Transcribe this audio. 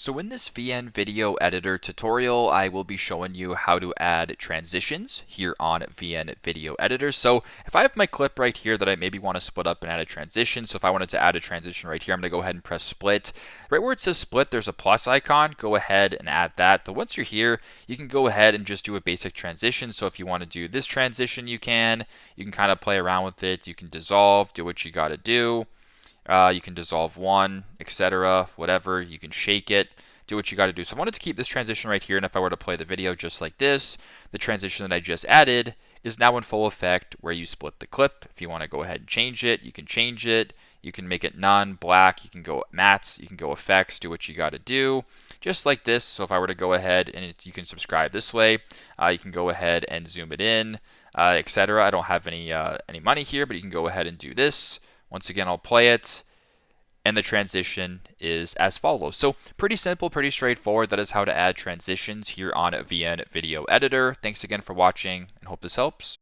So in this VN video editor tutorial, I will be showing you how to add transitions here on VN video editor. So if I have my clip right here that I maybe want to split up and add a transition, so if I wanted to add a transition right here, I'm going to go ahead and press split. Right where it says split, there's a plus icon. Go ahead and add that. But once you're here, you can go ahead and just do a basic transition. So if you want to do this transition, you can kind of play around with it. You can dissolve, do what you got to do. You can dissolve one, etc., whatever. You can shake it, do what you got to do. So I wanted to keep this transition right here, and if I were to play the video just like this, the transition that I just added is now in full effect where you split the clip. If you want to go ahead and change it, you can change it. You can make it none, black, you can go mattes, you can go effects, do what you got to do. Just like this. So if I were to go ahead and you can subscribe this way, you can go ahead and zoom it in, etc. I don't have any money here, but you can go ahead and do this. Once again, I'll play it, and the transition is as follows. So pretty simple, pretty straightforward. That is how to add transitions here on VN Video Editor. Thanks again for watching, and hope this helps.